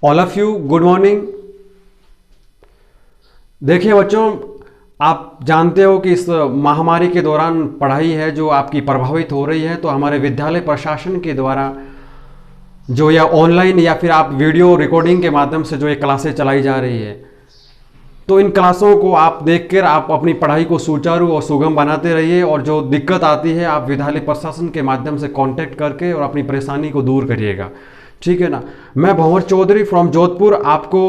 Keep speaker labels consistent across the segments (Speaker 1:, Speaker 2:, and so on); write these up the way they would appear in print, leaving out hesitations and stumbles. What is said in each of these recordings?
Speaker 1: All of you good morning. देखिए बच्चों, आप जानते हो कि इस महामारी के दौरान पढ़ाई है जो आपकी प्रभावित हो रही है, तो हमारे विद्यालय प्रशासन के द्वारा जो या ऑनलाइन या फिर आप वीडियो रिकॉर्डिंग के माध्यम से जो ये क्लासें चलाई जा रही है, तो इन क्लासों को आप देखकर आप अपनी पढ़ाई को सुचारू और सुगम बनाते रहिए, और जो दिक्कत आती है आप विद्यालय प्रशासन के माध्यम से कांटेक्ट करके और अपनी परेशानी को दूर करिएगा, ठीक है ना। मैं भंवर चौधरी फ्रॉम जोधपुर आपको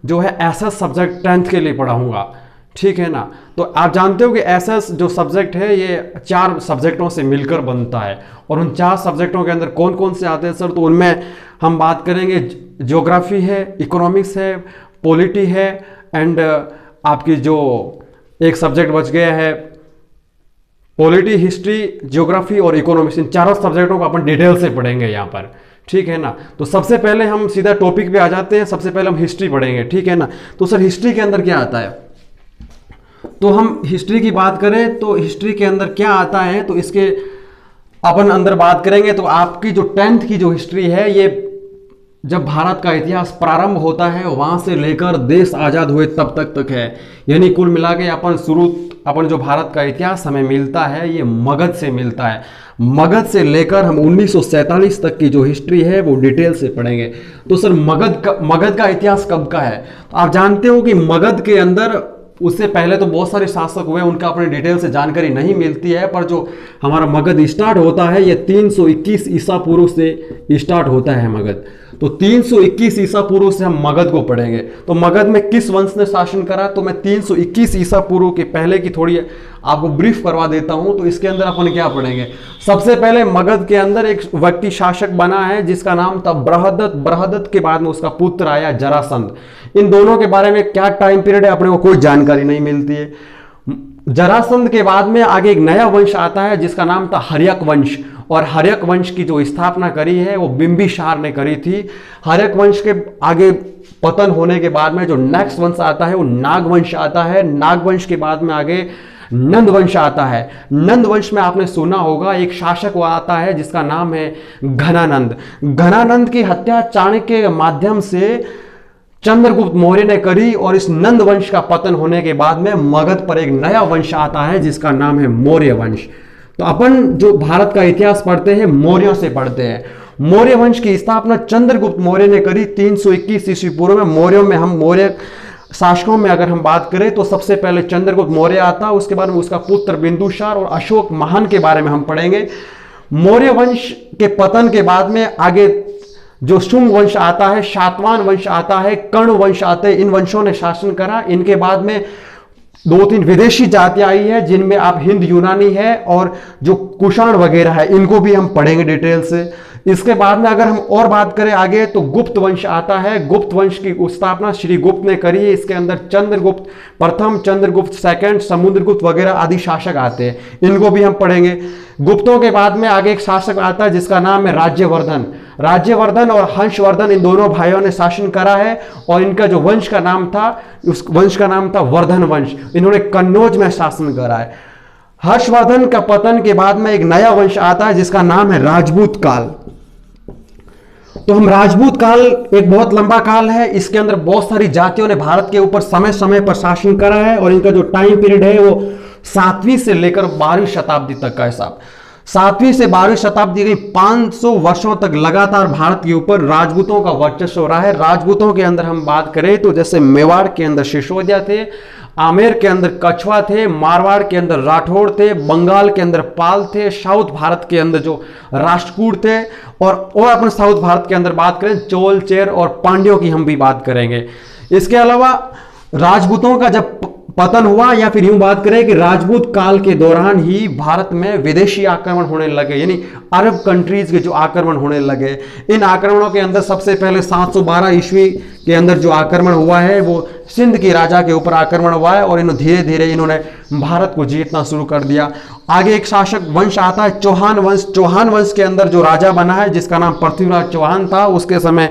Speaker 1: जो है एसएस सब्जेक्ट 10th के लिए पढ़ाऊंगा, ठीक है ना। तो आप जानते हो कि एसएस जो सब्जेक्ट है ये 4 सब्जेक्टों से मिलकर बनता है, और उन 4 सब्जेक्टों के अंदर कौन कौन से आते हैं सर, तो उनमें हम बात करेंगे ज्योग्राफी है, इकोनॉमिक्स है, पॉलिटी है, एंड आपकी जो एक सब्जेक्ट बच गया है पॉलिटी, हिस्ट्री, ज्योग्राफी और इकोनॉमिक्स। इन चारों सब्जेक्टों को अपन डिटेल से पढ़ेंगे यहाँ पर, ठीक है ना। तो सबसे पहले हम सीधा टॉपिक पे आ जाते हैं। सबसे पहले हम हिस्ट्री पढ़ेंगे, ठीक है ना। तो सर हिस्ट्री के अंदर क्या आता है, तो हम हिस्ट्री की बात करें तो हिस्ट्री के अंदर क्या आता है, तो इसके अपन अंदर बात करेंगे। तो आपकी जो 10th की जो हिस्ट्री है, ये जब भारत का इतिहास प्रारंभ होता है वहां से लेकर देश आजाद हुए तब तक है, यानी कुल मिला के अपन जो भारत का इतिहास हमें मिलता है ये मगध से मिलता है। मगध से लेकर हम 1947 तक की जो हिस्ट्री है वो डिटेल से पढ़ेंगे। तो सर मगध का इतिहास कब का है, तो आप जानते हो कि मगध के अंदर उससे पहले तो बहुत सारे शासक हुए, उनका अपने डिटेल से जानकारी नहीं मिलती है, पर जो हमारा मगध स्टार्ट होता है ये 321 ईसा पूर्व से स्टार्ट होता है मगध। तो 321 ईसा पूर्व से हम मगध को पढ़ेंगे। तो मगध में किस वंश ने शासन करा, तो मैं 321 ईसा पूर्व के पहले की थोड़ी आपको ब्रीफ करवा देता हूं। तो इसके अंदर अपन क्या पढ़ेंगे, सबसे पहले मगध के अंदर एक व्यक्ति शासक बना है जिसका नाम था बृहदत्त। बृहदत्त के बाद में उसका पुत्र आया जरासंध। इन दोनों के बारे में क्या टाइम पीरियड है अपने को कोई जानकारी नहीं मिलती है। जरासंध के बाद में आगे एक नया वंश आता है जिसका नाम था हर्यक वंश, और हर्यक वंश की जो स्थापना करी है वो बिंबिसार ने करी थी। हर्यक वंश के आगे पतन होने के बाद में जो नेक्स्ट वंश आता है वो नागवंश आता है। नागवंश के बाद में आगे नंद वंश आता है। नंद वंश में आपने सुना होगा एक शासक वो आता है जिसका नाम है घनानंद। घनानंद की हत्या चाणक्य के माध्यम से चंद्रगुप्त मौर्य ने करी, और इस नंद वंश का पतन होने के बाद में मगध पर एक नया वंश आता है जिसका नाम है मौर्य वंश। तो अपन जो भारत का इतिहास पढ़ते हैं मौर्यों से पढ़ते हैं। मौर्य वंश की स्थापना चंद्रगुप्त मौर्य ने करी 321 ईस्वी पूर्व में। मौर्यों में हम मौर्य शासकों में अगर हम बात करें तो सबसे पहले चंद्रगुप्त मौर्य आता, उसके बाद में उसका पुत्र बिंदुसार और अशोक महान के बारे में हम पढ़ेंगे। मौर्य वंश के पतन के बाद में आगे जो शुंग वंश आता है, शातवाहन वंश आता है, कर्ण वंश आते हैं। इन वंशों ने शासन करा। इनके बाद में 2-3 विदेशी जातियां आई है जिनमें आप हिंद यूनानी है और जो कुषाण वगैरह है, इनको भी हम पढ़ेंगे डिटेल से। इसके बाद में अगर हम और बात करें आगे तो गुप्त वंश आता है। गुप्त वंश की स्थापना श्री गुप्त ने करी है। इसके अंदर चंद्रगुप्त प्रथम, चंद्रगुप्त सेकंड, समुद्रगुप्त वगैरह आदि शासक आते हैं, इनको भी हम पढ़ेंगे। गुप्तों के बाद में आगे एक शासक आता है जिसका नाम है राज्यवर्धन। राज्यवर्धन और हंसवर्धन इन दोनों भाइयों ने शासन करा है, और इनका जो वंश का नाम था उस वंश का नाम था वर्धन वंश। इन्होंने कन्नौज में शासन करा है। हर्षवर्धन का पतन के बाद में एक नया वंश आता है जिसका नाम है राजपूत काल। तो हम राजपूत काल एक बहुत लंबा काल है, इसके अंदर बहुत सारी जातियों ने भारत के ऊपर समय समय पर शासन करा है, और इनका जो टाइम पीरियड है वो 7वीं से लेकर 12वीं शताब्दी तक का हिसाब। 7वीं से 12वीं शताब्दी की 500 वर्षों तक लगातार भारत के ऊपर राजपूतों का वर्चस्व रहा है। राजपूतों के अंदर हम बात करें तो जैसे मेवाड़ के अंदर सिसोदिया थे, आमेर के अंदर कछवा थे, मारवाड़ के अंदर राठौड़ थे, बंगाल के अंदर पाल थे, साउथ भारत के अंदर जो राष्ट्रकूट थे, और अपने साउथ भारत के अंदर बात करें चोल, चेर और पांड्यों की हम भी बात करेंगे। इसके अलावा राजपूतों का जब पतन हुआ, या फिर यूं बात करें कि राजपूत काल के दौरान ही भारत में विदेशी आक्रमण होने लगे, यानी अरब कंट्रीज के जो आक्रमण होने लगे। इन आक्रमणों के अंदर सबसे पहले 712 ईस्वी के अंदर जो आक्रमण हुआ है वो सिंध के राजा के ऊपर आक्रमण हुआ है, और धीरे धीरे इन्होंने भारत को जीतना शुरू कर दिया। आगे एक शासक वंश आता है चौहान वंश। चौहान वंश के अंदर जो राजा बना है जिसका नाम पृथ्वीराज चौहान था, उसके समय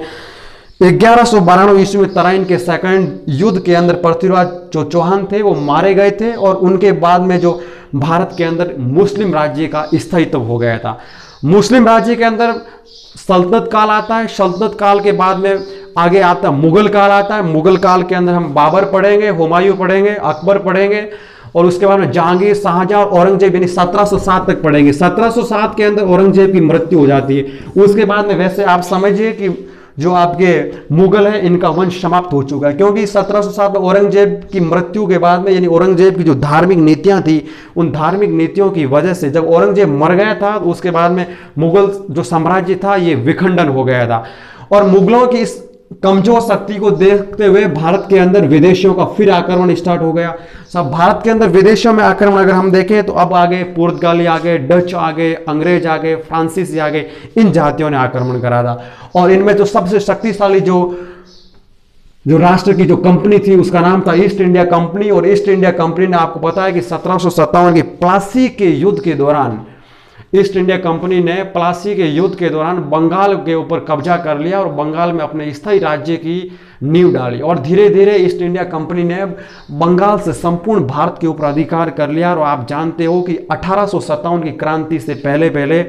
Speaker 1: 1192 ईस्वी में तराइन के सेकंड युद्ध के अंदर पृथ्वीराज जो चौहान थे वो मारे गए थे, और उनके बाद में जो भारत के अंदर मुस्लिम राज्य का स्थायित्व हो गया था। मुस्लिम राज्य के अंदर सल्तनत काल आता है। सल्तनत काल के बाद में आगे आता मुगल काल आता है। मुगल काल के अंदर हम बाबर पढ़ेंगे, हुमायूं पढ़ेंगे, अकबर पढ़ेंगे, और उसके बाद में जहांगीर, शाहजहां और औरंगजेब, यानी 1707 तक पढ़ेंगे। 1707 के अंदर औरंगजेब की मृत्यु हो जाती है। उसके बाद में वैसे आप समझिए कि जो आपके मुगल हैं इनका वंश समाप्त हो चुका है, क्योंकि 1707 में औरंगजेब की मृत्यु के बाद में, यानी औरंगजेब की जो धार्मिक नीतियां थी, उन धार्मिक नीतियों की वजह से जब औरंगजेब मर गया था तो उसके बाद में मुगल जो साम्राज्य था ये विखंडन हो गया था। और मुगलों की इस कमजोर शक्ति को देखते हुए भारत के अंदर विदेशियों का फिर आक्रमण स्टार्ट हो गया। सब भारत के अंदर विदेशियों में आक्रमण अगर हम देखें तो अब आगे पुर्तगाली आ गए, डच आ गए, अंग्रेज आ गए, फ्रांसीसी आ गए, इन जातियों ने आक्रमण करा था। और इनमें जो सबसे शक्तिशाली जो राष्ट्र की जो कंपनी थी उसका नाम था ईस्ट इंडिया कंपनी। और ईस्ट इंडिया कंपनी ने, आपको पता है कि 1757 के प्लासी के युद्ध के दौरान ईस्ट इंडिया कंपनी ने प्लासी के युद्ध के दौरान बंगाल के ऊपर कब्जा कर लिया और बंगाल में अपने स्थायी राज्य की नींव डाली। और धीरे धीरे ईस्ट इंडिया कंपनी ने बंगाल से संपूर्ण भारत के ऊपर अधिकार कर लिया। और आप जानते हो कि 1857 की क्रांति से पहले पहले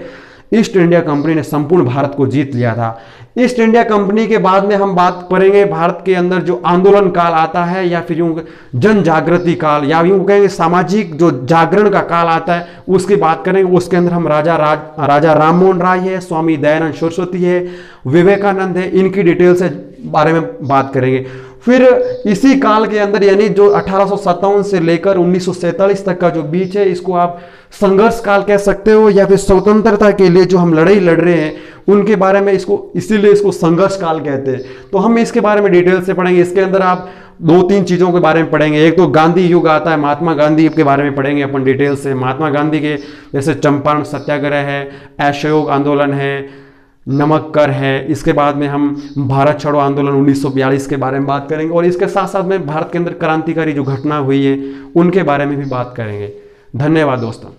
Speaker 1: ईस्ट इंडिया कंपनी ने संपूर्ण भारत को जीत लिया था। ईस्ट इंडिया कंपनी के बाद में हम बात करेंगे भारत के अंदर जो आंदोलन काल आता है, या फिर यूं जन जागृति काल, या यूं कहेंगे सामाजिक जो जागरण का काल आता है, उसकी बात करेंगे। उसके अंदर हम राजा राम मोहन राय है, स्वामी दयानंद सरस्वती है, विवेकानंद है, इनकी डिटेल्स से बारे में बात करेंगे। फिर इसी काल के अंदर, यानी जो 1857 से लेकर 1947 तक का जो बीच है, इसको आप संघर्ष काल कह सकते हो, या फिर स्वतंत्रता के लिए जो हम लड़ाई लड़ रहे हैं उनके बारे में, इसको इसीलिए इसको संघर्ष काल कहते हैं। तो हम इसके बारे में डिटेल से पढ़ेंगे। इसके अंदर आप 2-3 चीजों के बारे में पढ़ेंगे। एक तो गांधी युग आता है, महात्मा गांधी के बारे में पढ़ेंगे अपन डिटेल से। महात्मा गांधी के जैसे चंपारण सत्याग्रह है, असहयोग आंदोलन है, नमक कर है। इसके बाद में हम भारत छोड़ो आंदोलन 1942 के बारे में बात करेंगे, और इसके साथ साथ में भारत के अंदर क्रांतिकारी जो घटना हुई है उनके बारे में भी बात करेंगे। धन्यवाद दोस्तों।